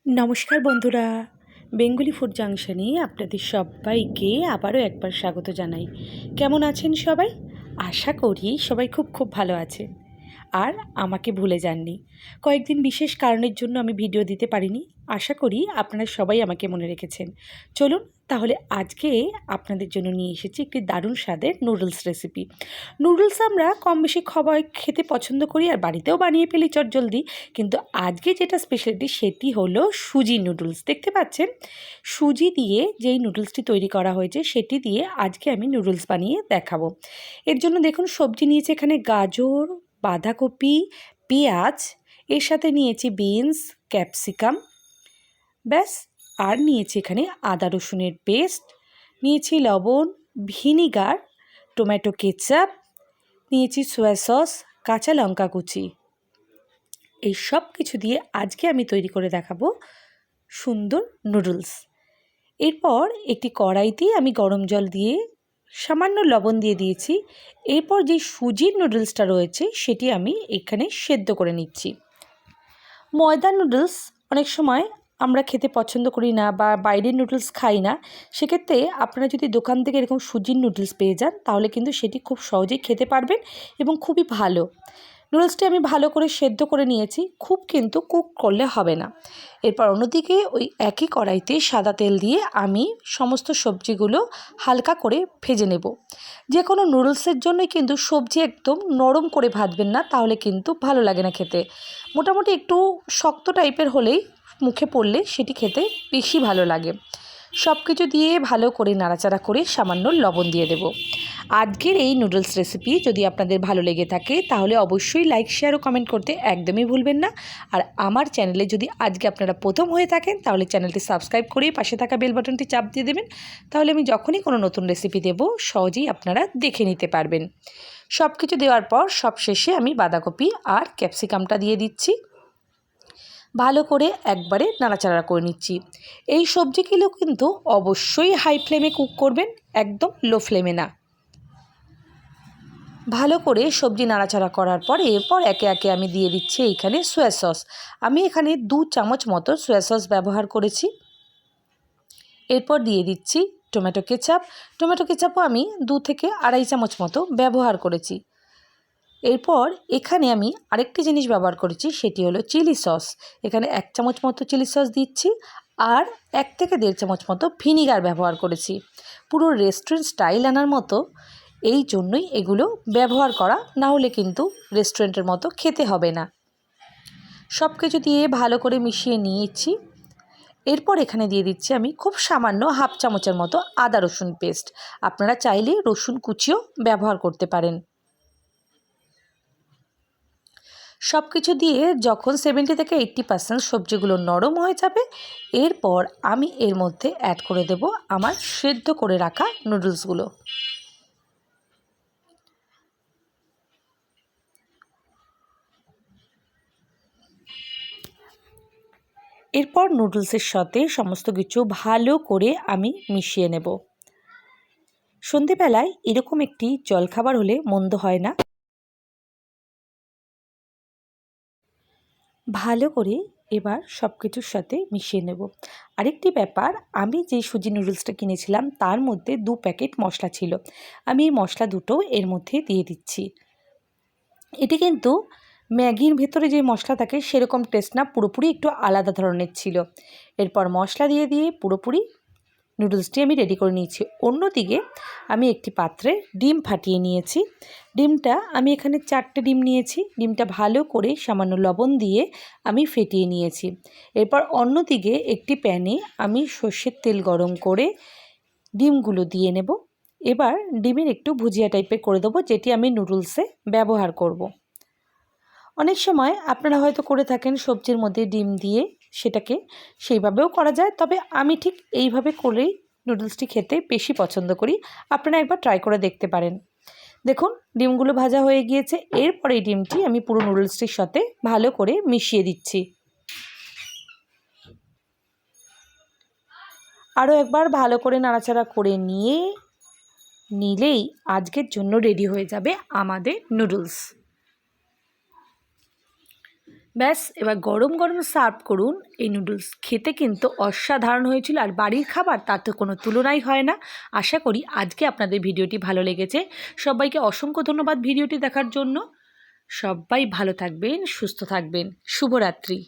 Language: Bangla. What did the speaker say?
নমস্কার বন্ধুরা, বেঙ্গলি ফুড জাংশনে আপনাদের সবাইকে আবারও একবার স্বাগত জানাই। কেমন আছেন সবাই? আশা করি সবাই খুব ভালো আছেন আর আমাকে ভুলে যাননি। কয়েকদিন বিশেষ কারণের জন্য আমি ভিডিও দিতে পারিনি। আশা করি আপনারা সবাই আমাকে মনে রেখেছেন। চলুন তাহলে আজকে আপনাদের জন্য নিয়ে এসেছি একটি দারুণ স্বাদের নুডলস রেসিপি। নুডলস আমরা কম বেশি সবাই খেতে পছন্দ করি আর বাড়িতেও বানিয়ে ফেলি চটজলদি। কিন্তু আজকে যেটা স্পেশালিটি সেটি হলো সুজি নুডলস। দেখতে পাচ্ছেন সুজি দিয়ে যেই নুডলসটি তৈরি করা হয়েছে সেটি দিয়ে আজকে আমি নুডলস বানিয়ে দেখাবো। এর জন্য দেখুন সবজি নিয়েছি এখানে গাজর, বাঁধাকপি, পেঁয়াজ, এর সাথে নিয়েছি বিনস, ক্যাপসিকাম, ব্যাস। আর নিয়েছি এখানে আদা রসুনের পেস্ট, নিয়েছি লবণ, ভিনিগার, টমেটো কেচাপ, নিয়েছি সয়া সস, কাঁচা লঙ্কা কুচি। এই সব কিছু দিয়ে আজকে আমি তৈরি করে দেখাবো সুন্দর নুডলস। এরপর একটি কড়াইতে আমি গরম জল দিয়ে সামান্য লবণ দিয়ে দিয়েছি। এরপর যে সুজির নুডলসটা রয়েছে সেটি আমি এখানে সেদ্ধ করে নিচ্ছি। ময়দার নুডলস অনেক সময় আমরা খেতে পছন্দ করি না বা বাইরের নুডলস খাই না। সেক্ষেত্রে আপনারা যদি দোকান থেকে এরকম সুজির নুডলস পেয়ে যান তাহলে কিন্তু সেটি খুব সহজেই খেতে পারবেন এবং খুবই ভালো। নুডলসটি আমি ভালো করে সেদ্ধ করে নিয়েছি, খুব কিন্তু কুক করলে হবে না। এরপর অন্যদিকে ওই একই কড়াইতে সাদা তেল দিয়ে আমি সমস্ত সবজিগুলো হালকা করে ভেজে নেব। যে কোনো নুডলসের জন্যই কিন্তু সবজি একদম নরম করে ভাজবেন না, তাহলে কিন্তু ভালো লাগে না খেতে। মোটামুটি একটু শক্ত টাইপের হলেই মুখে পড়লে সেটি খেতে বেশি ভালো লাগে। সব কিছু দিয়ে ভালো করে নাড়াচাড়া করে সামান্য লবণ দিয়ে দেব। আজকের এই নুডলস রেসিপি যদি আপনাদের ভালো লেগে থাকে তাহলে অবশ্যই লাইক, শেয়ার ও কমেন্ট করতে একদমই ভুলবেন না। আর আমার চ্যানেলে যদি আজকে আপনারা প্রথম হয়ে থাকেন তাহলে চ্যানেলটি সাবস্ক্রাইব করে পাশে থাকা বেল বাটনটি চাপ দিয়ে দেবেন। তাহলে আমি যখনই কোনো নতুন রেসিপি দেব সহজেই আপনারা দেখে নিতে পারবেন। সব কিছু দেওয়ার পর সবশেষে আমি বাঁধাকপি আর ক্যাপসিকামটা দিয়ে দিচ্ছি। ভালো করে একবারে নাড়াচাড়া করে নিচ্ছি। এই সবজিগুলো কিন্তু অবশ্যই হাই ফ্লেমে কুক করবেন, একদম লো ফ্লেমে না। ভালো করে সবজি নাড়াচাড়া করার পর এরপর একে একে আমি দিয়ে দিচ্ছি এইখানে সয়া সস। আমি এখানে 2 চামচ মতো সয়া সস ব্যবহার করেছি। এরপর দিয়ে দিচ্ছি টমেটো কেচাপ। টমেটো কেচাপও আমি 2 থেকে আড়াই চামচ মতো ব্যবহার করেছি। এরপর এখানে আমি আরেকটি জিনিস ব্যবহার করেছি, সেটি হলো চিলি সস। এখানে 1 চামচ মতো চিলি সস দিচ্ছি আর 1 থেকে 1.5 চামচ মতো ভিনিগার ব্যবহার করেছি। পুরো রেস্টুরেন্ট স্টাইল আনার মতো এই জন্যই এগুলো ব্যবহার করা, না হলে কিন্তু রেস্টুরেন্টের মতো খেতে হবে না। সব কিছু দিয়ে ভালো করে মিশিয়ে নিয়েছি। এরপর এখানে দিয়ে দিচ্ছি আমি খুব সামান্য হাফ চামচের মতো আদা রসুন পেস্ট। আপনারা চাইলে রসুন কুচিও ব্যবহার করতে পারেন। সব কিছু দিয়ে যখন 70 থেকে 80% সবজিগুলো নরম হয়ে যাবে এরপর আমি এর মধ্যে অ্যাড করে দেব আমার সেদ্ধ করে রাখা নুডলসগুলো। এরপর নুডলসের সাথে সমস্ত কিছু ভালো করে আমি মিশিয়ে নেব। সন্ধেবেলায় এরকম একটি জলখাবার হলে মন্দ হয় না। ভালো করে এবার সব কিছুর সাথে মিশিয়ে নেব। আরেকটি ব্যাপার, আমি যে সুজি নুডলসটা কিনেছিলাম তার মধ্যে 2 প্যাকেট মশলা ছিল। আমি এই মশলা দুটো এর মধ্যে দিয়ে দিচ্ছি। এটি কিন্তু ম্যাগির ভেতরে যে মশলা থাকে সেরকম টেস্ট না, পুরোপুরি একটু আলাদা ধরনের ছিল। এরপর মশলা দিয়ে পুরোপুরি নুডলসটি আমি রেডি করে নিয়েছি। অন্যদিকে আমি একটি পাত্রে ডিম ফাটিয়ে নিয়েছি। ডিমটা আমি এখানে 4টে ডিম নিয়েছি। ডিমটা ভালো করে সামান্য লবণ দিয়ে আমি ফেটিয়ে নিয়েছি। এরপর অন্যদিকে একটি প্যানে আমি সর্ষের তেল গরম করে ডিমগুলো দিয়ে নেব। এবার ডিমের একটু ভুজিয়া টাইপের করে দেবো, যেটি আমি নুডলসে ব্যবহার করব। অনেক সময় আপনারা হয়তো করে থাকেন সবজির মধ্যে ডিম দিয়ে, সেটাকে সেইভাবেও করা যায়, তবে আমি ঠিক এইভাবে করেই নুডলসটি খেতে বেশি পছন্দ করি। আপনারা একবার ট্রাই করে দেখতে পারেন। দেখুন ডিমগুলো ভাজা হয়ে গিয়েছে। এরপর এই ডিমটি আমি পুরো নুডলসটির সাথে ভালো করে মিশিয়ে দিচ্ছি। আরও একবার ভালো করে নাড়াচাড়া করে নিলেই আজকের জন্য রেডি হয়ে যাবে আমাদের নুডলস। ব্যাস এবার গরম গরম সার্ভ করুন এই নুডলস। খেতে কিন্তু অসাধারণ হয়েছিল, আর বাড়ির খাবার তার তো কোনো তুলনাই হয় না। আশা করি আজকে আপনাদের ভিডিওটি ভালো লেগেছে। সবাইকে অসংখ্য ধন্যবাদ ভিডিওটি দেখার জন্য। সবাই ভালো থাকবেন, সুস্থ থাকবেন। শুভরাত্রি।